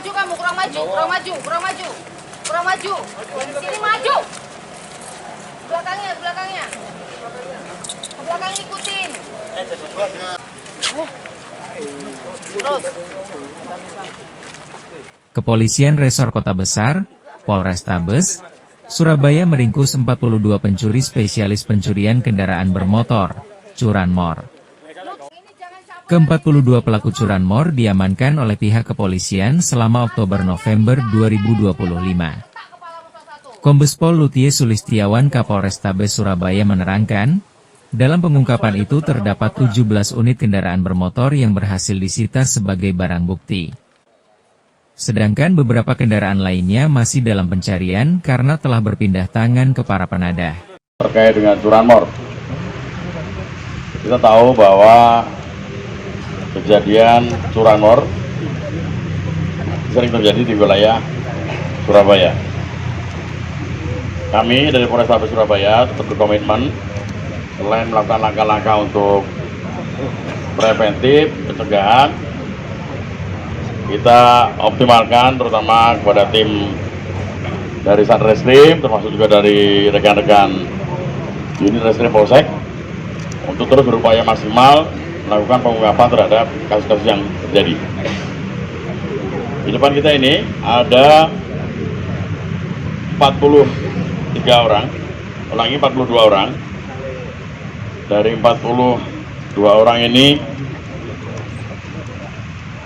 maju kamu, kurang maju, kurang maju, kurang maju. Kurang maju. Sini maju. Belakangnya, belakangnya. Ke belakang ikutin. Terus. Kepolisian Resor Kota Besar, Polrestabes, Surabaya meringkus 42 pencuri spesialis pencurian kendaraan bermotor, curanmor. Ke-42 pelaku curanmor diamankan oleh pihak kepolisian selama Oktober-November 2025. Kombes Pol Lutie Sulistiawan Kapolrestabes Surabaya menerangkan, dalam pengungkapan itu terdapat 17 unit kendaraan bermotor yang berhasil disita sebagai barang bukti. Sedangkan beberapa kendaraan lainnya masih dalam pencarian karena telah berpindah tangan ke para penadah. Terkait dengan curanmor, kita tahu bahwa kejadian curanmor sering terjadi di wilayah Surabaya. Kami dari Polrestabes Surabaya tetap berkomitmen selain melakukan langkah-langkah untuk preventif, pencegahan, kita optimalkan terutama kepada tim dari Satreskrim, termasuk juga dari rekan-rekan unit Reskrim Polsek untuk terus berupaya maksimal melakukan pengungkapan terhadap kasus-kasus yang terjadi. Di depan kita ini ada 43 orang, ulangi 42 orang. Dari 42 orang ini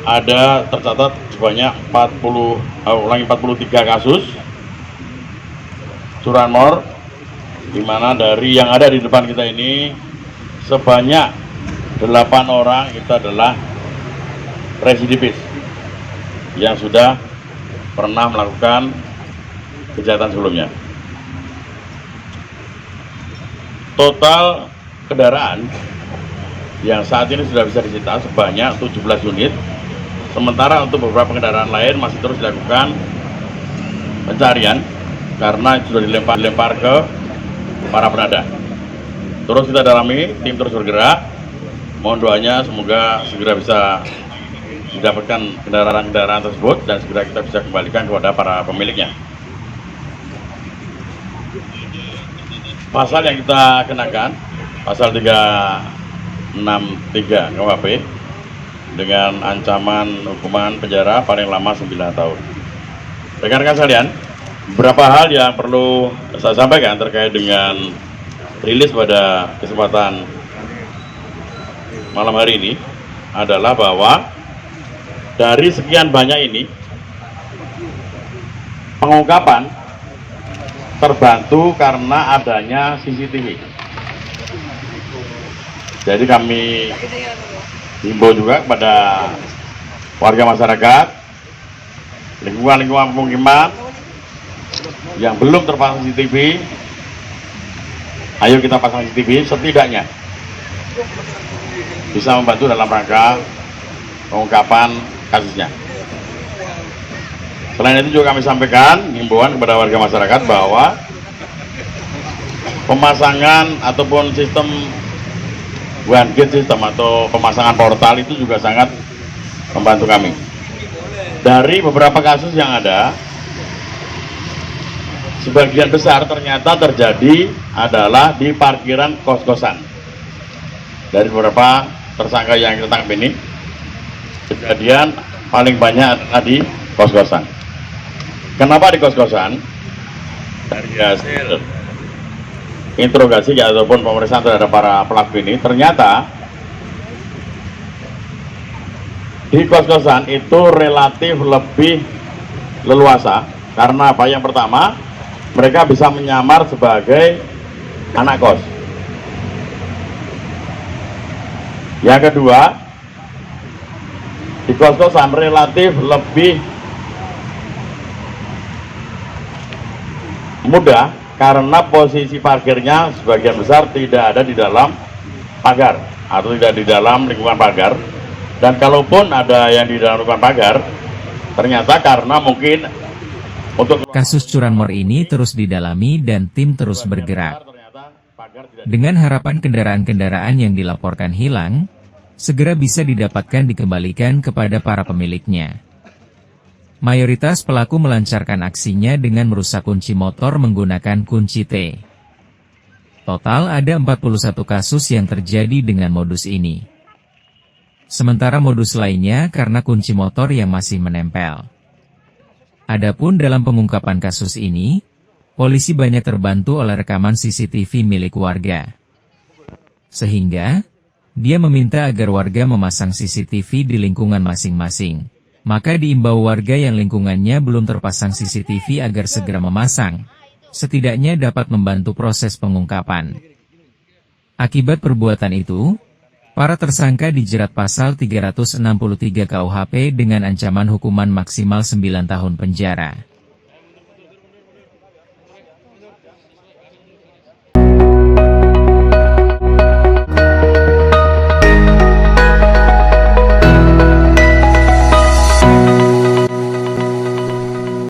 ada tercatat sebanyak 43 kasus curanmor, di mana dari yang ada di depan kita ini sebanyak 8 orang itu adalah residivis yang sudah pernah melakukan kejahatan sebelumnya. Total kendaraan yang saat ini sudah bisa disita sebanyak 17 unit. Sementara untuk beberapa kendaraan lain masih terus dilakukan pencarian karena sudah dilempar ke para penadah. Terus kita dalami, tim terus bergerak. Mohon doanya semoga segera bisa didapatkan kendaraan-kendaraan tersebut dan segera kita bisa kembalikan kepada para pemiliknya. Pasal yang kita kenakan, pasal 363 KUHP, dengan ancaman hukuman penjara paling lama 9 tahun. Rekan-rekan sekalian, beberapa hal yang perlu saya sampaikan terkait dengan rilis pada kesempatan malam hari ini adalah bahwa dari sekian banyak ini, pengungkapan terbantu karena adanya CCTV. Jadi kami himbau juga kepada warga masyarakat, lingkungan-lingkungan pemukiman yang belum terpasang CCTV, ayo kita pasang CCTV, setidaknya bisa membantu dalam rangka pengungkapan kasusnya. Selain itu juga kami sampaikan himbauan kepada warga masyarakat bahwa pemasangan ataupun sistem one gate system atau pemasangan portal itu juga sangat membantu kami. Dari beberapa kasus yang ada, sebagian besar ternyata terjadi adalah di parkiran kos-kosan. Dari beberapa tersangka yang kita tangkap ini, kejadian paling banyak adalah di kos-kosan. Kenapa di kos-kosan? Dari hasil interogasi ataupun pemeriksaan terhadap para pelaku ini, ternyata di kos-kosan itu relatif lebih leluasa. Karena apa? Yang pertama, mereka bisa menyamar sebagai anak kos. Yang kedua, di kos-kosan relatif lebih mudah karena posisi parkirnya sebagian besar tidak ada di dalam pagar atau tidak di dalam lingkungan pagar, dan kalaupun ada yang di dalam lingkungan pagar, ternyata karena mungkin untuk kasus curanmor ini terus didalami dan tim terus bergerak. Dengan harapan kendaraan-kendaraan yang dilaporkan hilang segera bisa didapatkan dikembalikan kepada para pemiliknya. Mayoritas pelaku melancarkan aksinya dengan merusak kunci motor menggunakan kunci T. Total ada 41 kasus yang terjadi dengan modus ini. Sementara modus lainnya karena kunci motor yang masih menempel. Adapun dalam pengungkapan kasus ini, polisi banyak terbantu oleh rekaman CCTV milik warga. Sehingga, dia meminta agar warga memasang CCTV di lingkungan masing-masing. Maka diimbau warga yang lingkungannya belum terpasang CCTV agar segera memasang. Setidaknya dapat membantu proses pengungkapan. Akibat perbuatan itu, para tersangka dijerat pasal 363 KUHP dengan ancaman hukuman maksimal 9 tahun penjara.